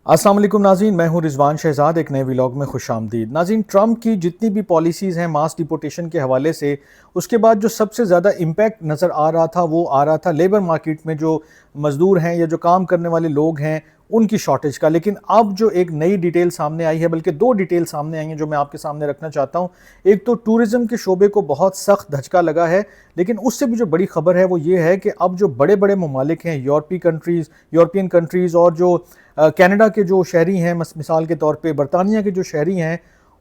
السلام علیکم ناظرین، میں ہوں رضوان شہزاد، ایک نئے ولاگ میں خوش آمدید۔ ناظرین، ٹرمپ کی جتنی بھی پالیسیز ہیں ماس ڈیپورٹیشن کے حوالے سے، اس کے بعد جو سب سے زیادہ امپیکٹ نظر آ رہا تھا وہ آ رہا تھا لیبر مارکیٹ میں، جو مزدور ہیں یا جو کام کرنے والے لوگ ہیں ان کی شارٹیج کا۔ لیکن اب جو ایک نئی ڈیٹیل سامنے آئی ہے، بلکہ دو ڈیٹیل سامنے آئی ہیں جو میں آپ کے سامنے رکھنا چاہتا ہوں۔ ایک تو ٹورزم کے شعبے کو بہت سخت دھچکا لگا ہے، لیکن اس سے بھی جو بڑی خبر ہے وہ یہ ہے کہ اب جو بڑے بڑے ممالک ہیں، یورپین کنٹریز اور جو کینیڈا کے جو شہری ہیں، مثال کے طور پہ برطانیہ کے جو شہری ہیں،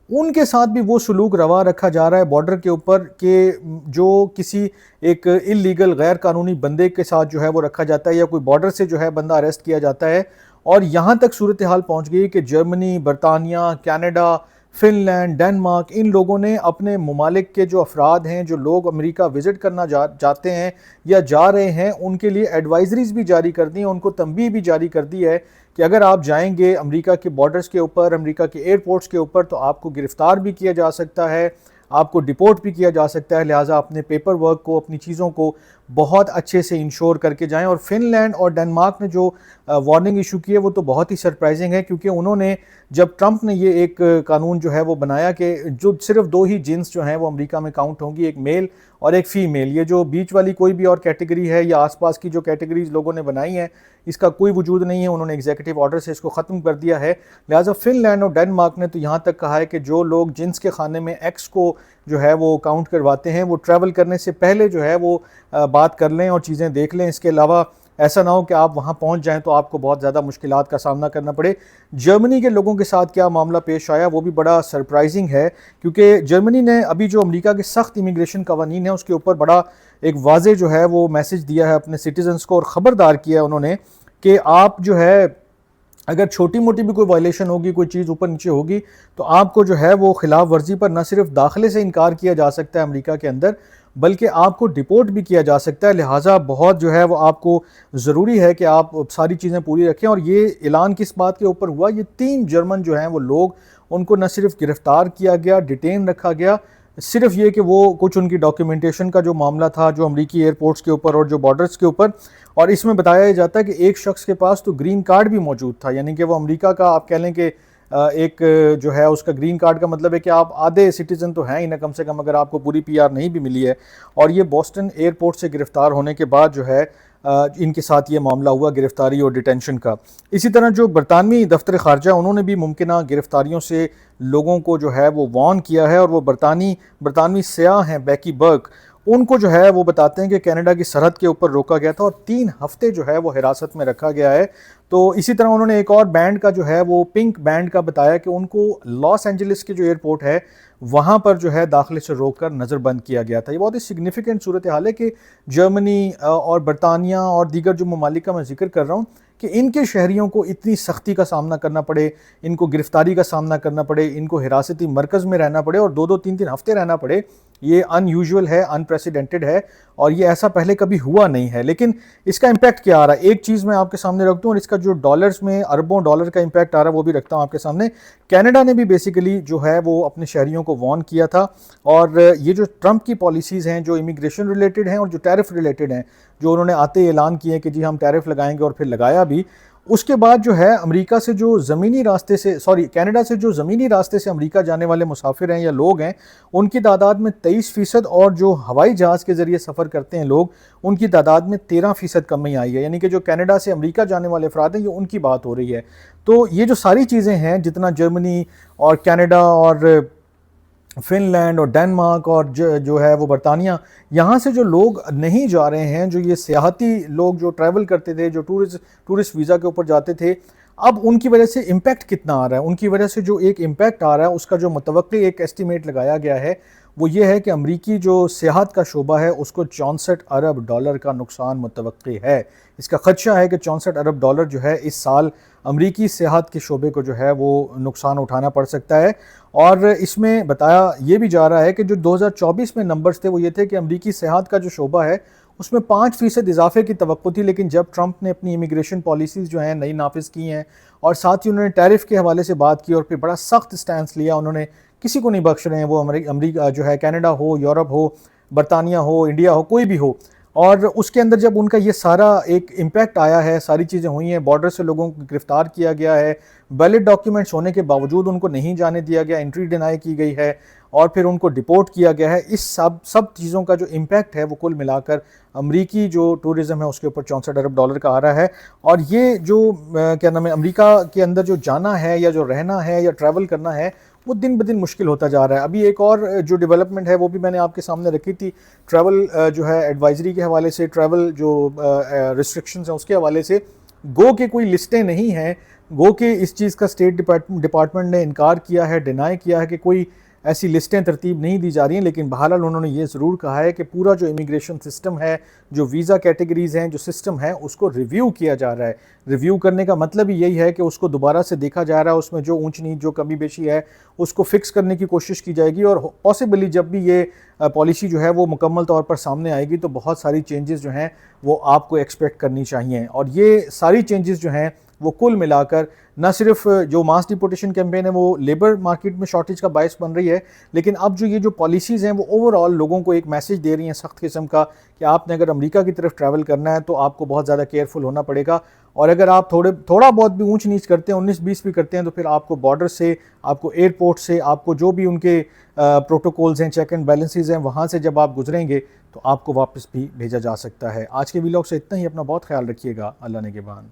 ان کے ساتھ بھی وہ سلوک روا رکھا جا رہا ہے بارڈر کے اوپر کہ جو کسی ایک اللیگل غیر قانونی بندے کے ساتھ جو ہے وہ رکھا جاتا ہے، یا کوئی بارڈر سے جو ہے بندہ اریسٹ کیا جاتا ہے۔ اور یہاں تک صورتحال پہنچ گئی کہ جرمنی، برطانیہ، کینیڈا، فن لینڈ، ڈنمارک، ان لوگوں نے اپنے ممالک کے جو افراد ہیں، جو لوگ امریکہ وزٹ کرنا جاتے ہیں یا جا رہے ہیں، ان کے لیے ایڈوائزریز بھی جاری کر دی ہیں، ان کو تنبیہ بھی جاری کر دی ہے کہ اگر آپ جائیں گے امریکہ کے بارڈرز کے اوپر، امریکہ کے ایئرپورٹس کے اوپر، تو آپ کو گرفتار بھی کیا جا سکتا ہے، آپ کو ڈیپورٹ بھی کیا جا سکتا ہے۔ لہٰذا اپنے پیپر ورک کو، اپنی چیزوں کو بہت اچھے سے انشور کر کے جائیں۔ اور فن لینڈ اور ڈنمارک نے جو وارننگ ایشو کی ہے وہ تو بہت ہی سرپرائزنگ ہے، کیونکہ انہوں نے جب ٹرمپ نے یہ ایک قانون جو ہے وہ بنایا کہ جو صرف دو ہی جنس جو ہیں وہ امریکہ میں کاؤنٹ ہوں گی، ایک میل اور ایک فیمیل، یہ جو بیچ والی کوئی بھی اور کیٹیگری ہے یا آس پاس کی جو کیٹیگریز لوگوں نے بنائی ہیں اس کا کوئی وجود نہیں ہے، انہوں نے ایگزیکٹو آرڈر سے اس کو ختم کر دیا ہے۔ لہٰذا فن لینڈ اور ڈنمارک نے تو یہاں تک کہا ہے کہ جو لوگ جنس کے خانے میں ایکس کو جو ہے وہ کاؤنٹ کرواتے ہیں، وہ ٹریول کرنے سے پہلے جو ہے وہ بات کر لیں اور چیزیں دیکھ لیں۔ اس کے علاوہ ایسا نہ ہو کہ آپ وہاں پہنچ جائیں تو آپ کو بہت زیادہ مشکلات کا سامنا کرنا پڑے۔ جرمنی کے لوگوں کے ساتھ کیا معاملہ پیش آیا وہ بھی بڑا سرپرائزنگ ہے، کیونکہ جرمنی نے ابھی جو امریکہ کے سخت امیگریشن قوانین ہیں اس کے اوپر بڑا ایک واضح جو ہے وہ میسج دیا ہے اپنے سٹیزنز کو، اور خبردار کیا ہے انہوں نے کہ آپ جو ہے اگر چھوٹی موٹی بھی کوئی وائلیشن ہوگی، کوئی چیز اوپر نیچے ہوگی، تو آپ کو جو ہے وہ خلاف ورزی پر نہ صرف داخلے سے انکار کیا جا سکتا ہے امریکہ کے اندر، بلکہ آپ کو ڈیپورٹ بھی کیا جا سکتا ہے۔ لہٰذا بہت جو ہے وہ آپ کو ضروری ہے کہ آپ ساری چیزیں پوری رکھیں۔ اور یہ اعلان کس بات کے اوپر ہوا؟ یہ 3 جرمن جو ہیں وہ لوگ، ان کو نہ صرف گرفتار کیا گیا، ڈیٹین رکھا گیا، صرف یہ کہ وہ کچھ ان کی ڈاکیومنٹیشن کا جو معاملہ تھا جو امریکی ایئرپورٹس کے اوپر اور جو بارڈرز کے اوپر، اور اس میں بتایا جاتا ہے کہ ایک شخص کے پاس تو گرین کارڈ بھی موجود تھا، یعنی کہ وہ امریکہ کا، آپ کہہ لیں کہ ایک جو ہے اس کا گرین کارڈ کا مطلب ہے کہ آپ آدھے سٹیزن تو ہیں ہی نا کم سے کم، اگر آپ کو پوری PR نہیں بھی ملی ہے۔ اور یہ بوسٹن ایئرپورٹ سے گرفتار ہونے کے بعد جو ہے ان کے ساتھ یہ معاملہ ہوا، گرفتاری اور ڈیٹینشن کا۔ اسی طرح جو برطانوی دفتر خارجہ، انہوں نے بھی ممکنہ گرفتاریوں سے لوگوں کو جو ہے وہ وارن کیا ہے، اور وہ برطانوی سیاح ہیں بیکی برک، ان کو جو ہے وہ بتاتے ہیں کہ کینیڈا کی سرحد کے اوپر روکا گیا تھا اور 3 ہفتے جو ہے وہ حراست میں رکھا گیا ہے۔ تو اسی طرح انہوں نے ایک اور بینڈ کا جو ہے وہ پنک بینڈ کا بتایا کہ ان کو لاس اینجلس کے جو ایئرپورٹ ہے وہاں پر جو ہے داخلے سے روک کر نظر بند کیا گیا تھا۔ یہ بہت ہی سگنیفیکنٹ صورتحال ہے کہ جرمنی اور برطانیہ اور دیگر جو ممالک کا میں ذکر کر رہا ہوں کہ ان کے شہریوں کو اتنی سختی کا سامنا کرنا پڑے، ان کو گرفتاری کا سامنا کرنا پڑے، ان کو حراستی مرکز میں رہنا پڑے اور 2-2 3-3 ہفتے رہنا پڑے، یہ ان یوزول ہے، ان پریسیڈنٹڈ ہے، اور یہ ایسا پہلے کبھی ہوا نہیں ہے۔ لیکن اس کا امپیکٹ کیا آ رہا ہے؟ ایک چیز میں آپ کے سامنے رکھ دوں، اور اس کا جو ڈالرز میں اربوں ڈالر کا امپیکٹ آ رہا ہے وہ بھی رکھتا ہوں آپ کے سامنے۔ کینیڈا نے بھی بیسیکلی جو ہے وہ اپنے شہریوں کو وارن کیا تھا، اور یہ جو ٹرمپ کی پالیسیز ہیں جو امیگریشن ریلیٹڈ ہیں اور جو ٹیرف ریلیٹڈ ہیں، جو انہوں نے آتے اعلان کیے کہ جی ہم ٹیرف لگائیں گے اور پھر لگایا بھی، اس کے بعد جو ہے امریکہ سے جو زمینی راستے سے کینیڈا سے جو زمینی راستے سے امریکہ جانے والے مسافر ہیں یا لوگ ہیں، ان کی تعداد میں 23%، اور جو ہوائی جہاز کے ذریعے سفر کرتے ہیں لوگ، ان کی تعداد میں 13% کمی آئی ہے، یعنی کہ جو کینیڈا سے امریکہ جانے والے افراد ہیں یہ ان کی بات ہو رہی ہے۔ تو یہ جو ساری چیزیں ہیں، جتنا جرمنی اور کینیڈا اور فن لینڈ اور ڈنمارک اور جو ہے وہ برطانیہ، یہاں سے جو لوگ نہیں جا رہے ہیں، جو یہ سیاحتی لوگ جو ٹریول کرتے تھے، جو ٹورسٹ ویزا کے اوپر جاتے تھے، اب ان کی وجہ سے امپیکٹ کتنا آ رہا ہے؟ ان کی وجہ سے جو ایک امپیکٹ آ رہا ہے اس کا جو متوقع ایک ایسٹیمیٹ لگایا گیا ہے وہ یہ ہے کہ امریکی جو سیاحت کا شعبہ ہے اس کو 64 ارب ڈالر کا نقصان متوقع ہے۔ اس کا خدشہ ہے کہ 64 ارب ڈالر جو ہے اس سال امریکی سیاحت کے شعبے کو جو ہے وہ نقصان اٹھانا پڑ سکتا ہے۔ اور اس میں بتایا یہ بھی جا رہا ہے کہ جو 2024 میں نمبرز تھے وہ یہ تھے کہ امریکی سیاحت کا جو شعبہ ہے اس میں 5% اضافے کی توقع تھی، لیکن جب ٹرمپ نے اپنی امیگریشن پالیسیز جو ہیں نئی نافذ کی ہیں، اور ساتھ ہی انہوں نے ٹیرف کے حوالے سے بات کی اور پھر بڑا سخت سٹینس لیا، انہوں نے کسی کو نہیں بخش رہے ہیں، وہ امریکہ جو ہے، کینیڈا ہو، یورپ ہو، برطانیہ ہو، انڈیا ہو، کوئی بھی ہو، اور اس کے اندر جب ان کا یہ سارا ایک امپیکٹ آیا ہے، ساری چیزیں ہوئی ہیں، بارڈر سے لوگوں کو گرفتار کیا گیا ہے، بیلٹ ڈاکیومنٹس ہونے کے باوجود ان کو نہیں جانے دیا گیا، انٹری ڈینائی کی گئی ہے، اور پھر ان کو ڈیپورٹ کیا گیا ہے، اس سب چیزوں کا جو امپیکٹ ہے وہ کل ملا کر امریکی جو ٹورزم ہے اس کے اوپر 64 ارب ڈالر کا آ رہا ہے۔ اور یہ جو کیا نام ہے، امریکہ کے اندر جو جانا ہے یا جو رہنا ہے یا ٹریول کرنا ہے وہ دن بدن مشکل ہوتا جا رہا ہے۔ ابھی ایک اور جو ڈیولپمنٹ ہے وہ بھی میں نے آپ کے سامنے رکھی تھی، ٹریول جو ہے ایڈوائزری کے حوالے سے، ٹریول جو ریسٹرکشنز ہیں اس کے حوالے سے، گو کہ کوئی لسٹیں نہیں ہیں، گو کہ اس چیز کا اسٹیٹ ڈپارٹمنٹ نے انکار کیا ہے، ڈینائی کیا ہے کہ کوئی ایسی لسٹیں ترتیب نہیں دی جا رہی ہیں، لیکن بہرحال انہوں نے یہ ضرور کہا ہے کہ پورا جو امیگریشن سسٹم ہے، جو ویزا کیٹیگریز ہیں، جو سسٹم ہے، اس کو ریویو کیا جا رہا ہے۔ ریویو کرنے کا مطلب ہی یہی ہے کہ اس کو دوبارہ سے دیکھا جا رہا ہے، اس میں جو اونچ نیچ جو کمی بیشی ہے اس کو فکس کرنے کی کوشش کی جائے گی، اور پاسبلی جب بھی یہ پالیسی جو ہے وہ مکمل طور پر سامنے آئے گی تو بہت ساری چینجز جو ہیں وہ آپ کو ایکسپیکٹ کرنی چاہیے۔ اور یہ ساری چینجز جو ہیں وہ کل ملا کر نہ صرف جو ماس ڈیپورٹیشن کیمپین ہے وہ لیبر مارکیٹ میں شارٹیج کا باعث بن رہی ہے، لیکن اب جو یہ جو پالیسیز ہیں وہ اوور آل لوگوں کو ایک میسج دے رہی ہیں سخت قسم کا کہ آپ نے اگر امریکہ کی طرف ٹریول کرنا ہے تو آپ کو بہت زیادہ کیئرفل ہونا پڑے گا، اور اگر آپ تھوڑا بہت بھی اونچ نیچ کرتے ہیں، 19-20 بھی کرتے ہیں، تو پھر آپ کو بارڈر سے، آپ کو ایئرپورٹ سے، آپ کو جو بھی ان کے پروٹوکولز ہیں، چیک اینڈ بیلنسز ہیں، وہاں سے جب آپ گزریں گے تو آپ کو واپس بھی بھیجا جا سکتا ہے۔ آج کے ویلاگ سے اتنا ہی، اپنا بہت خیال رکھیے گا، اللہ نگہبان۔